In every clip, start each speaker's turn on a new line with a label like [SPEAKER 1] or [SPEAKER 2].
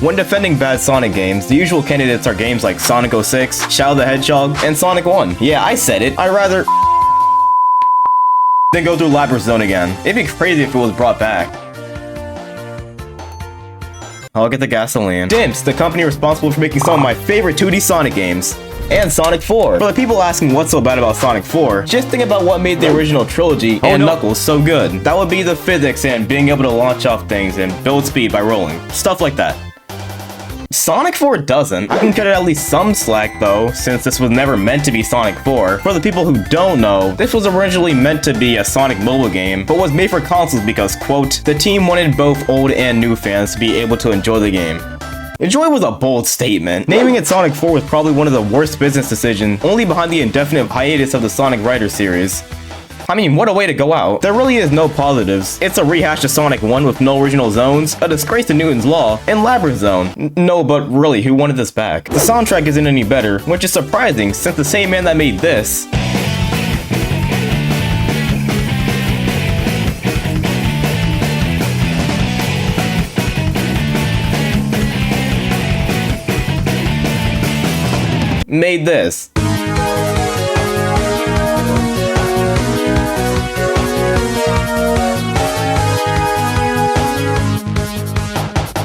[SPEAKER 1] When defending bad Sonic games, the usual candidates are games like Sonic 06, Shadow the Hedgehog, and Sonic 1. Yeah, I said it. I'd rather than go through Labyrinth Zone again. It'd be crazy if it was brought back. I'll get the gasoline. Dimps, the company responsible for making some of my favorite 2D Sonic games. And Sonic 4. For the people asking what's so bad about Sonic 4, just think about what made the original trilogy and Knuckles so good. That would be the physics and being able to launch off things and build speed by rolling. Stuff like that. Sonic 4 doesn't. I can cut it at least some slack though, since this was never meant to be Sonic 4. For the people who don't know, this was originally meant to be a Sonic mobile game, but was made for consoles because, quote, the team wanted both old and new fans to be able to enjoy the game. Enjoy was a bold statement. Naming it Sonic 4 was probably one of the worst business decisions, only behind the indefinite hiatus of the Sonic Riders series. I mean, what a way to go out. There really is no positives. It's a rehash of Sonic 1 with no original zones, a disgrace to Newton's Law, and Labyrinth Zone. No, but really, who wanted this back? The soundtrack isn't any better, which is surprising since the same man that made this made this.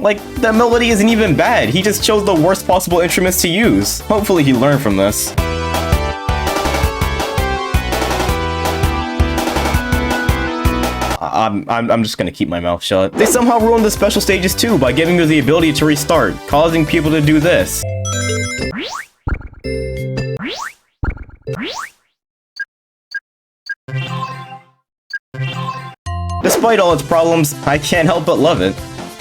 [SPEAKER 1] Like, the melody isn't even bad, he just chose the worst possible instruments to use. Hopefully he learned from this. I'm just gonna keep my mouth shut. They somehow ruined the special stages too by giving you the ability to restart, causing people to do this. Despite all its problems, I can't help but love it.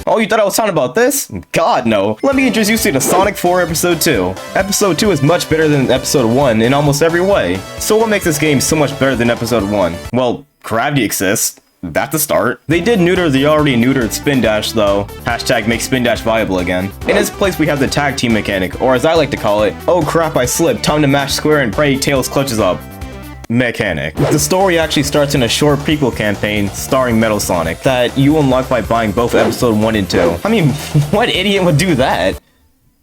[SPEAKER 1] Oh, you thought I was talking about this? God, no. Let me introduce you to Sonic 4 Episode 2. Episode 2 is much better than Episode 1 in almost every way. So what makes this game so much better than Episode 1? Well, gravity exists. That's a start. They did neuter the already neutered Spin Dash though. Hashtag make Spin Dash viable again. In its place we have the tag team mechanic, or as I like to call it, oh crap I slipped, time to mash square and pray Tails clutches up mechanic. The story actually starts in a short prequel campaign starring Metal Sonic that you unlock by buying both episode 1 and 2. I mean, what idiot would do that?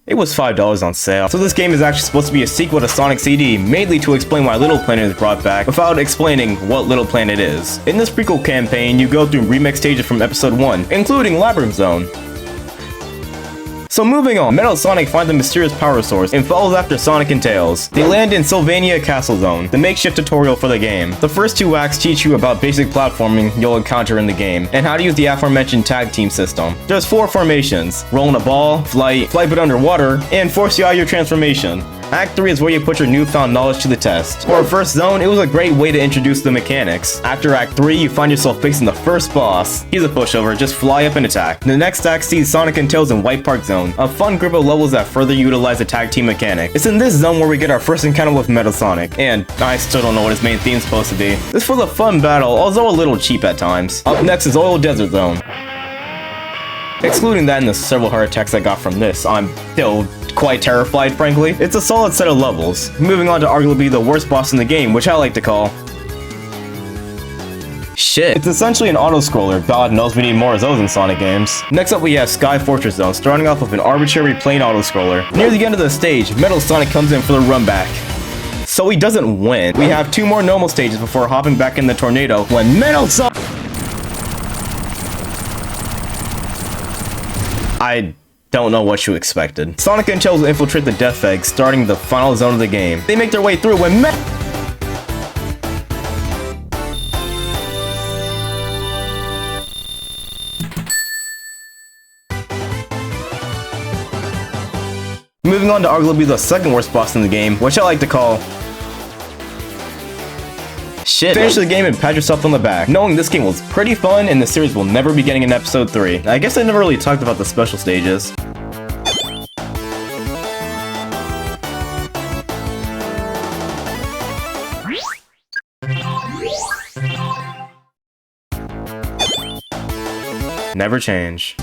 [SPEAKER 1] It was $5 on sale. So this game is actually supposed to be a sequel to Sonic CD, mainly to explain why Little Planet is brought back, without explaining what Little Planet is. In this prequel campaign, you go through remix stages from episode 1, including Labyrinth Zone. So moving on, Metal Sonic finds a mysterious power source and follows after Sonic and Tails. They land in Sylvania Castle Zone, the makeshift tutorial for the game. The first 2 acts teach you about basic platforming you'll encounter in the game, and how to use the aforementioned tag team system. There's 4 formations: rolling a ball, flight but underwater, and force you out your transformation. Act 3 is where you put your newfound knowledge to the test. For a first zone, it was a great way to introduce the mechanics. After Act 3, you find yourself facing the first boss. He's a pushover, just fly up and attack. The next act sees Sonic and Tails in White Park Zone, a fun group of levels that further utilize the tag team mechanic. It's in this zone where we get our first encounter with Metal Sonic, and I still don't know what his main theme's supposed to be. This was a fun battle, although a little cheap at times. Up next is Oil Desert Zone. Excluding that and the several heart attacks I got from this, I'm still quite terrified, frankly. It's a solid set of levels. Moving on to arguably the worst boss in the game, which I like to call shit. It's essentially an auto-scroller. God knows we need more of those in Sonic games. Next up we have Sky Fortress Zone, starting off with an arbitrary plain auto-scroller. Near the end of the stage, Metal Sonic comes in for the run back. So he doesn't win. We have 2 more normal stages before hopping back in the tornado when Metal Sonic... I don't know what you expected. Sonic and Tails will infiltrate the Death Egg, starting the final zone of the game. They make their way through when moving on to arguably the second worst boss in the game, which I like to call shit. Finish the game and pat yourself on the back, knowing this game was pretty fun and the series will never be getting an episode 3. I guess I never really talked about the special stages. Never change.